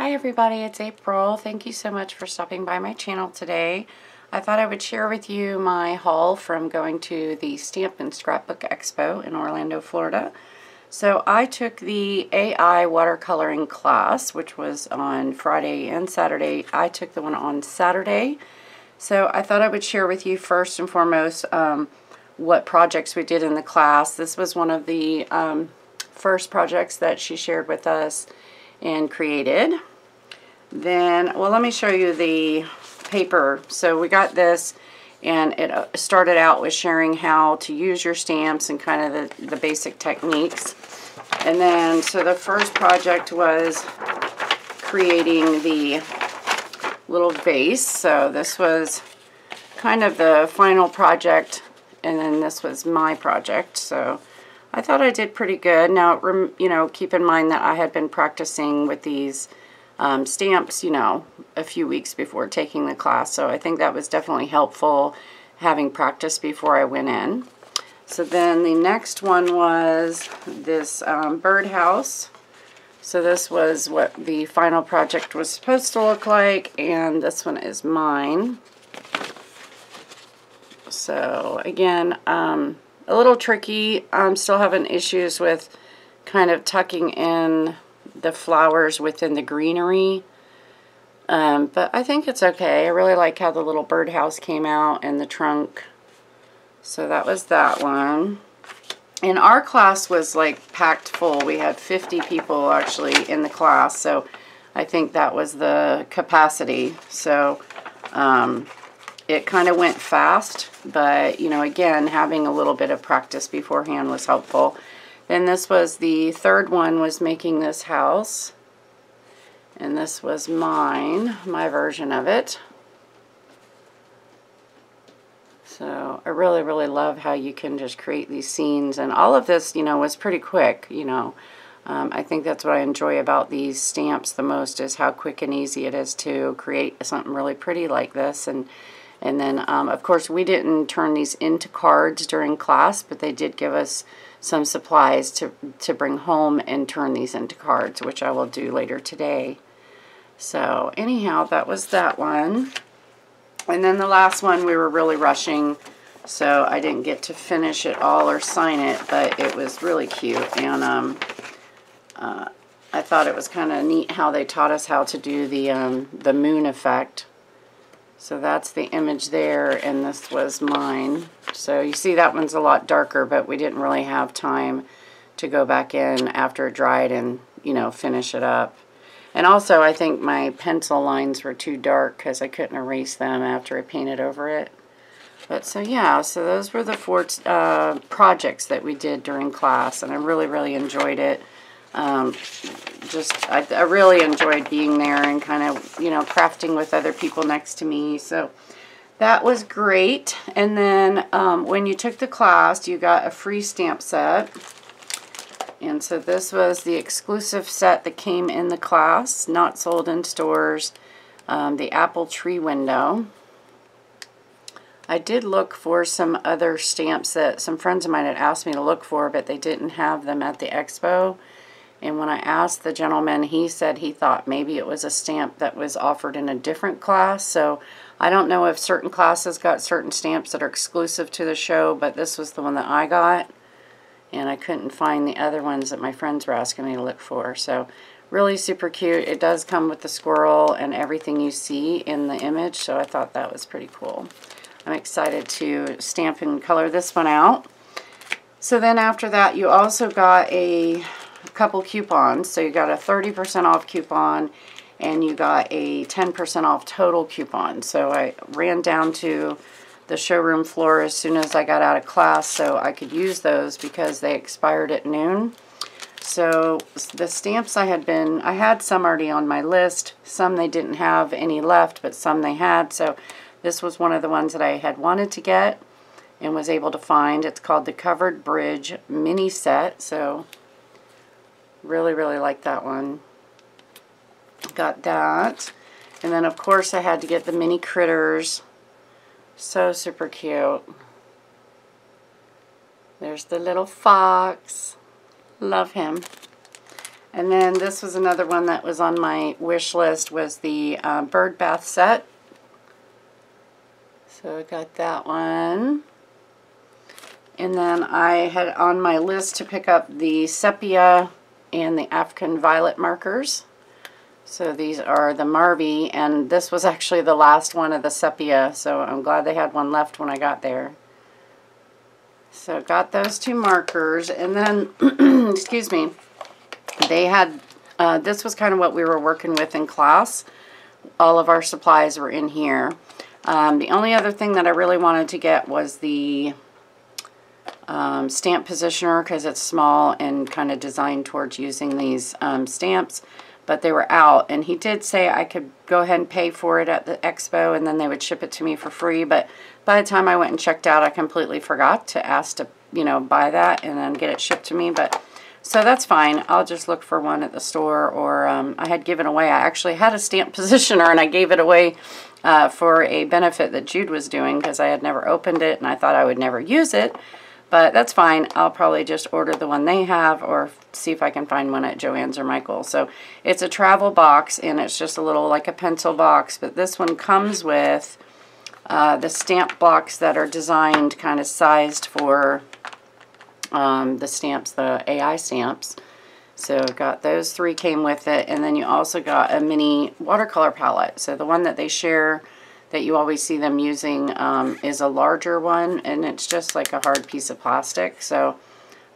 Hi everybody, it's April. Thank you so much for stopping by my channel today. I thought I would share with you my haul from going to the Stamp and Scrapbook Expo in Orlando, Florida. So I took the AI watercoloring class, which was on Friday and Saturday. I took the one on Saturday. So I thought I would share with you first and foremost what projects we did in the class. This was one of the first projects that she shared with us and created. Then, well, let me show you the paper. So we got this, and it started out with sharing how to use your stamps and kind of the basic techniques. And then, so the first project was creating the little vase. So this was kind of the final project, and then this was my project. So I thought I did pretty good. Now, you know, keep in mind that I had been practicing with these stamps, you know, a few weeks before taking the class. So I think that was definitely helpful, having practiced before I went in. So then the next one was this birdhouse. So this was what the final project was supposed to look like, and this one is mine. So again, a little tricky. I'm still having issues with kind of tucking in the flowers within the greenery. But I think it's okay. I really like how the little birdhouse came out and the trunk. So that was that one. And our class was like packed full. We had 50 people actually in the class. So I think that was the capacity. So it kind of went fast, but, you know, again, having a little bit of practice beforehand was helpful. Then this was the third one, was making this house. And this was mine, my version of it. So I really, really love how you can just create these scenes. And all of this, you know, was pretty quick, you know. I think that's what I enjoy about these stamps the most, is how quick and easy it is to create something really pretty like this. And then, of course, we didn't turn these into cards during class, but they did give us some supplies to bring home and turn these into cards, which I will do later today. So, anyhow, that was that one. And then the last one, we were really rushing, so I didn't get to finish it all or sign it, but it was really cute. And I thought it was kind of neat how they taught us how to do the moon effect. So that's the image there, and this was mine. So you see that one's a lot darker, but we didn't really have time to go back in after it dried and, you know, finish it up. And also, I think my pencil lines were too dark because I couldn't erase them after I painted over it. But so yeah, so those were the 4 projects that we did during class, and I really, really enjoyed it. I really enjoyed being there and kind of, you know, crafting with other people next to me. So that was great. And then when you took the class, you got a free stamp set. And so this was the exclusive set that came in the class, not sold in stores, the apple tree window. I did look for some other stamps that some friends of mine had asked me to look for, but they didn't have them at the expo. And when I asked the gentleman, he said he thought maybe it was a stamp that was offered in a different class. So I don't know if certain classes got certain stamps that are exclusive to the show, but this was the one that I got. And I couldn't find the other ones that my friends were asking me to look for. So really super cute. It does come with the squirrel and everything you see in the image. So I thought that was pretty cool. I'm excited to stamp and color this one out. So then after that, you also got a couple coupons. So you got a 30% off coupon, and you got a 10% off total coupon. So I ran down to the showroom floor as soon as I got out of class so I could use those because they expired at noon. So the stamps I had some already on my list. Some they didn't have any left, but some they had. So this was one of the ones that I had wanted to get and was able to find. It's called the Covered Bridge Mini Set. So really, really like that one. Got that. And then, of course, I had to get the mini critters. So super cute. There's the little fox. Love him. And then this was another one that was on my wish list, was the Birdbath set. So I got that one. And then I had on my list to pick up the sepia and the African violet markers. So these are the Marvy, and this was actually the last one of the sepia, so I'm glad they had one left when I got there. So got those 2 markers, and then, excuse me, they had, this was kind of what we were working with in class. All of our supplies were in here. The only other thing that I really wanted to get was the stamp positioner, because it's small and kind of designed towards using these stamps, but they were out, and he did say I could go ahead and pay for it at the expo and then they would ship it to me for free, but by the time I went and checked out, I completely forgot to ask to, you know, buy that and then get it shipped to me. But so that's fine. I'll just look for one at the store, or I had given away, I actually had a stamp positioner and I gave it away for a benefit that Jude was doing, because I had never opened it and I thought I would never use it. But that's fine. I'll probably just order the one they have, or see if I can find one at Joann's or Michael's. So it's a travel box, and it's just a little like a pencil box. But this one comes with the stamp blocks that are designed, kind of sized for the stamps, the AI stamps. So got those 3 came with it. And then you also got a mini watercolor palette. So the one that they share, that you always see them using, is a larger one, and it's just like a hard piece of plastic. So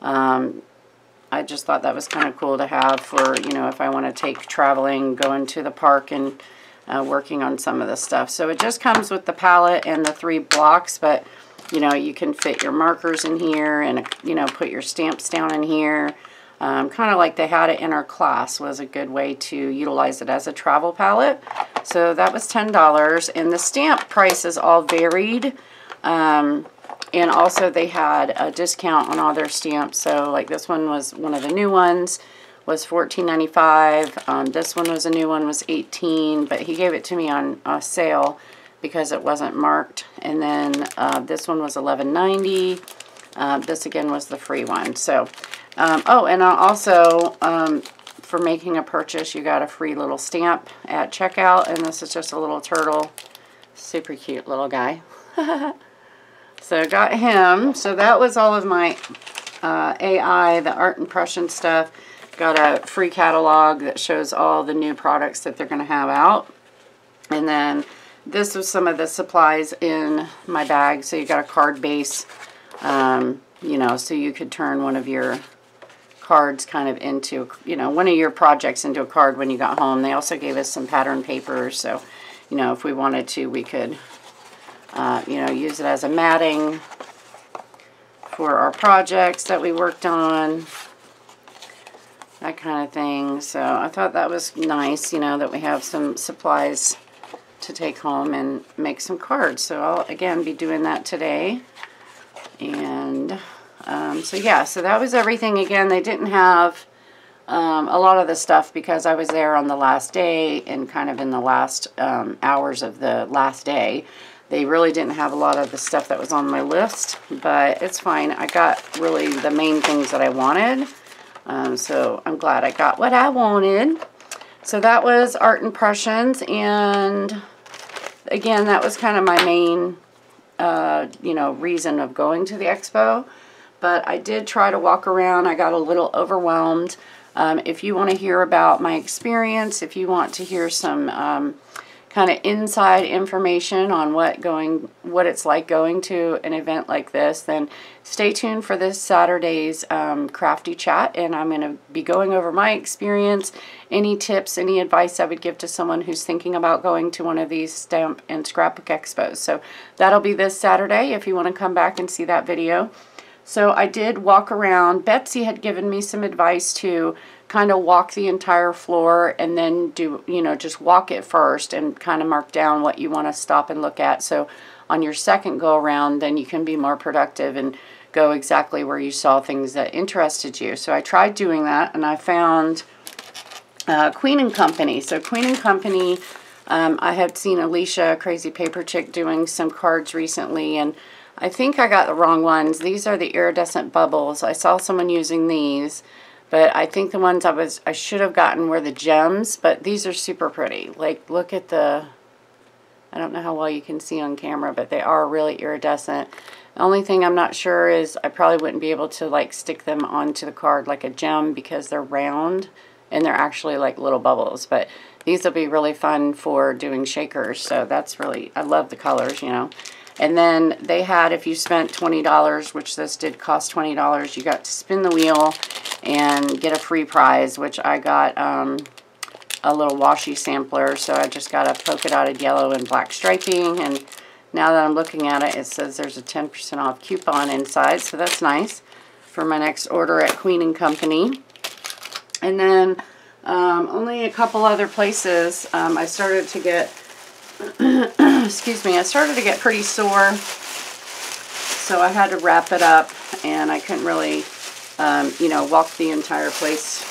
I just thought that was kind of cool to have for, you know, if I want to take traveling, going to the park and working on some of the stuff. So it just comes with the palette and the 3 blocks, but you know, you can fit your markers in here and, you know, put your stamps down in here. Kind of like they had it in our class, was a good way to utilize it as a travel palette. So that was $10, and the stamp prices all varied. And also they had a discount on all their stamps. So like this one was one of the new ones, was $14.95. This one was a new one, was $18, but he gave it to me on a sale because it wasn't marked. And then this one was $11.90. This again was the free one. So oh, and also for making a purchase, you got a free little stamp at checkout, and this is just a little turtle. Super cute little guy. So got him. So that was all of my AI, the art impression stuff. Got a free catalog that shows all the new products that they're going to have out. And then this was some of the supplies in my bag. So you got a card base, you know, so you could turn one of your cards kind of into, you know, one of your projects into a card when you got home. They also gave us some pattern papers, so, you know, if we wanted to, we could, you know, use it as a matting for our projects that we worked on, that kind of thing. So I thought that was nice, you know, that we have some supplies to take home and make some cards. So I'll, again, be doing that today. And so yeah, so that was everything. Again, they didn't have a lot of the stuff because I was there on the last day and kind of in the last hours of the last day. They really didn't have a lot of the stuff that was on my list, but it's fine. I got really the main things that I wanted. So I'm glad I got what I wanted. So that was Art Impressions, and again, that was kind of my main you know, reason of going to the expo. But I did try to walk around. I got a little overwhelmed. If you want to hear about my experience, if you want to hear some kind of inside information on what it's like going to an event like this, then stay tuned for this Saturday's Crafty Chat, and I'm going to be going over my experience, any tips, any advice I would give to someone who's thinking about going to one of these stamp and scrapbook expos. So that'll be this Saturday if you want to come back and see that video. So I did walk around. Betsy had given me some advice to kind of walk the entire floor and then do, you know, just walk it first and kind of mark down what you want to stop and look at. So on your second go around, then you can be more productive and go exactly where you saw things that interested you. So I tried doing that, and I found Queen & Company. So Queen & Company, I had seen Alicia, Crazy Paper Chick, doing some cards recently, and I think I got the wrong ones. These are the iridescent bubbles. I saw someone using these. But I think the ones I should have gotten were the gems, but these are super pretty. Like, look at the, I don't know how well you can see on camera, but they are really iridescent. The only thing I'm not sure is I probably wouldn't be able to like stick them onto the card like a gem because they're round and they're actually like little bubbles. But these will be really fun for doing shakers. So that's really, I love the colors, you know. And then they had, if you spent $20, which this did cost $20, you got to spin the wheel and get a free prize, which I got a little washi sampler. So I just got a polka dotted yellow and black striping. And now that I'm looking at it, it says there's a 10% off coupon inside. So that's nice for my next order at Queen & Company. And then only a couple other places I started to get... excuse me, I started to get pretty sore, so I had to wrap it up, and I couldn't really, you know, walk the entire place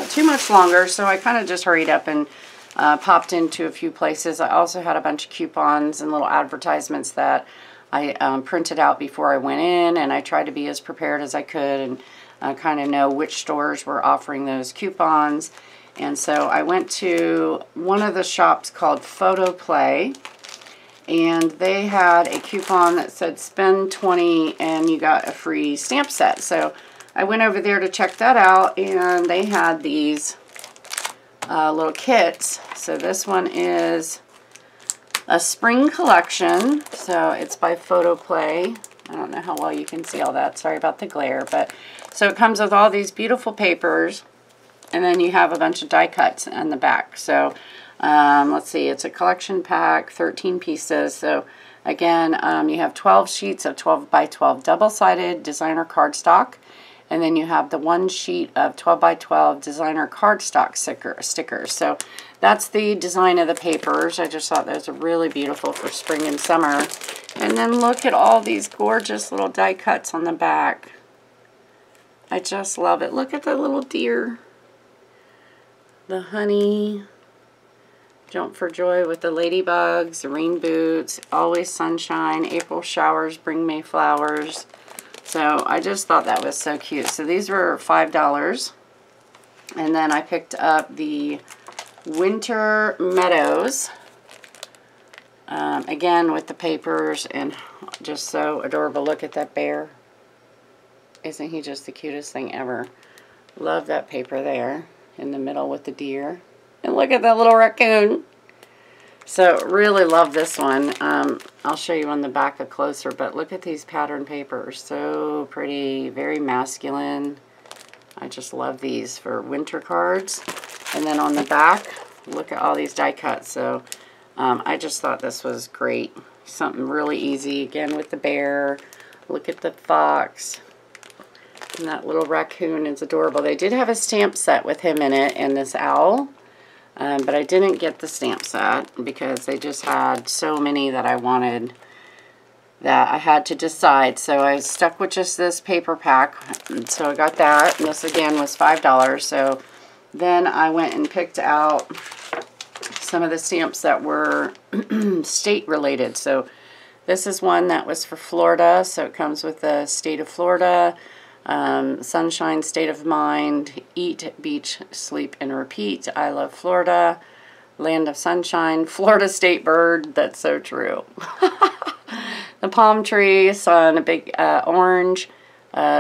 too much longer, so I kind of just hurried up and popped into a few places. I also had a bunch of coupons and little advertisements that I printed out before I went in, and I tried to be as prepared as I could and kind of know which stores were offering those coupons. And so I went to one of the shops called Photoplay, and they had a coupon that said spend $20 and you got a free stamp set. So I went over there to check that out, and they had these little kits. So this one is a spring collection. So it's by Photoplay. I don't know how well you can see all that. Sorry about the glare. But so it comes with all these beautiful papers. And then you have a bunch of die cuts on the back. So let's see, it's a collection pack, 13 pieces. So again, you have 12 sheets of 12 by 12 double-sided designer cardstock. And then you have the one sheet of 12 by 12 designer cardstock stickers. So that's the design of the papers. I just thought those are really beautiful for spring and summer. And then look at all these gorgeous little die cuts on the back. I just love it. Look at the little deer. The honey, jump for joy with the ladybugs, the rain boots, always sunshine, April showers, bring May flowers. So I just thought that was so cute. So these were $5. And then I picked up the Winter Meadows. Again with the papers, and just so adorable. Look at that bear. Isn't he just the cutest thing ever? Love that paper there in the middle with the deer. And look at that little raccoon. So really love this one. I'll show you on the back a closer, but look at these pattern papers. So pretty, very masculine. I just love these for winter cards. And then on the back, look at all these die cuts. So I just thought this was great. Something really easy. Again with the bear. Look at the fox. And that little raccoon is adorable. They did have a stamp set with him in it and this owl. But I didn't get the stamp set because they just had so many that I wanted that I had to decide. So I stuck with just this paper pack. And so I got that. And this again was $5. So then I went and picked out some of the stamps that were state related. So this is one that was for Florida. So it comes with the state of Florida. Sunshine, state of mind, eat, beach, sleep, and repeat. I love Florida. Land of sunshine. Florida state bird. That's so true. The palm tree, sun, a big orange,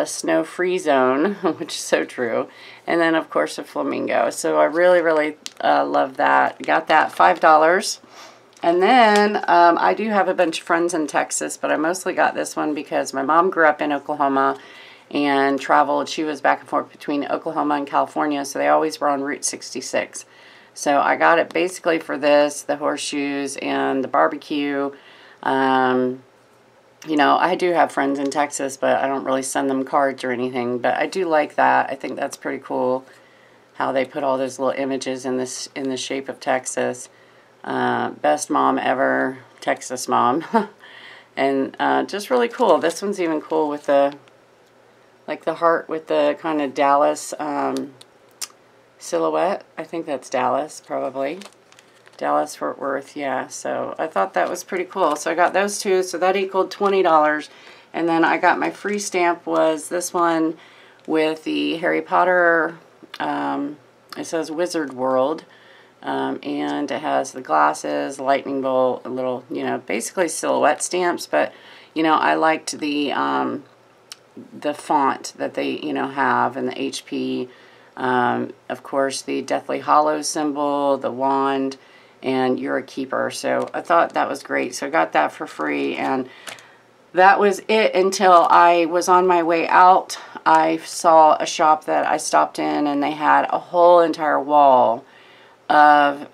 snow-free zone, which is so true. And then, of course, a flamingo. So I really, really love that. Got that $5. And then I do have a bunch of friends in Texas, but I mostly got this one because my mom grew up in Oklahoma and traveled. She was back and forth between Oklahoma and California, so they always were on Route 66. So I got it basically for this, the horseshoes, and the barbecue. You know, I do have friends in Texas, but I don't really send them cards or anything. But I do like that. I think that's pretty cool how they put all those little images in the shape of Texas. Best mom ever, Texas mom. And just really cool. This one's even cool with the, like the heart with the kind of Dallas silhouette. I think that's Dallas, probably. Dallas, Fort Worth, yeah. So I thought that was pretty cool. So I got those two, so that equaled $20. And then I got my free stamp was this one with the Harry Potter, it says Wizard World, and it has the glasses, lightning bolt, a little, you know, basically silhouette stamps, but, you know, I liked the font that they, you know, have, and the HP, of course, the Deathly Hollow symbol, the wand, and You're a Keeper. So I thought that was great. So I got that for free, and that was it until I was on my way out. I saw a shop that I stopped in, and they had a whole entire wall of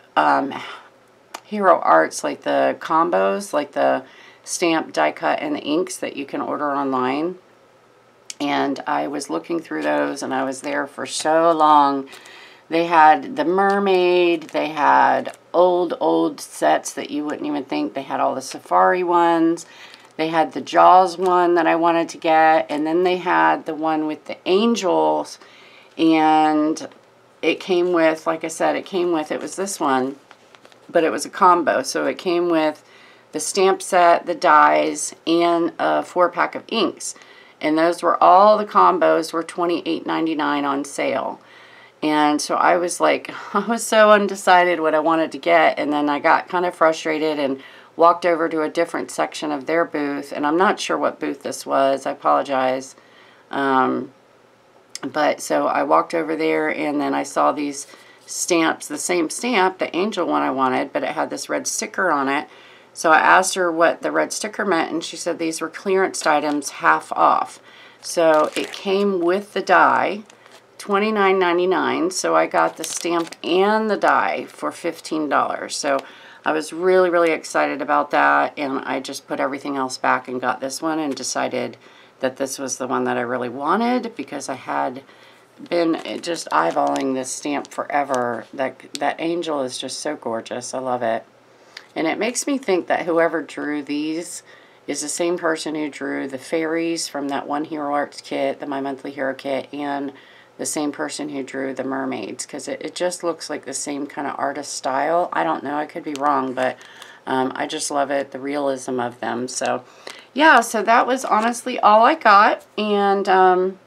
Hero Arts, like the combos, like the stamp, die cut, and the inks that you can order online. And I was looking through those, and I was there for so long. They had the mermaid, they had old sets that you wouldn't even think. They had all the safari ones. They had the Jaws one that I wanted to get, and then they had the one with the angels, and it came with, like I said, it was this one, but it was a combo. So it came with the stamp set, the dies, and a 4-pack of inks. And those were all the combos were $28.99 on sale. And so I was like, I was so undecided what I wanted to get, and then I got kind of frustrated and walked over to a different section of their booth, and I'm not sure what booth this was. I apologize. But so I walked over there, and then I saw these stamps, the same stamp, the angel one I wanted, but it had this red sticker on it. So I asked her what the red sticker meant, and she said these were clearance items, half off. So it came with the die, $29.99. So I got the stamp and the die for $15. So I was really, really excited about that, and I just put everything else back and got this one and decided that this was the one that I really wanted, because I had been just eyeballing this stamp forever. That angel is just so gorgeous. I love it. And it makes me think that whoever drew these is the same person who drew the fairies from that one Hero Arts kit, the My Monthly Hero kit, and the same person who drew the mermaids, because it just looks like the same kind of artist style. I don't know, I could be wrong, but I just love it, the realism of them. So yeah, so that was honestly all I got, and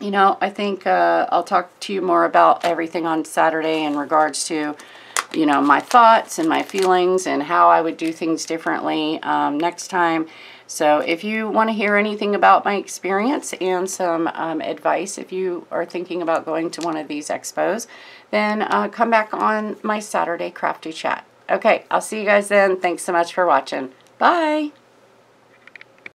you know, I think I'll talk to you more about everything on Saturday in regards to, you know, my thoughts and my feelings and how I would do things differently next time. So if you want to hear anything about my experience and some advice, if you are thinking about going to one of these expos, then come back on my Saturday Crafty Chat. Okay, I'll see you guys then. Thanks so much for watching. Bye!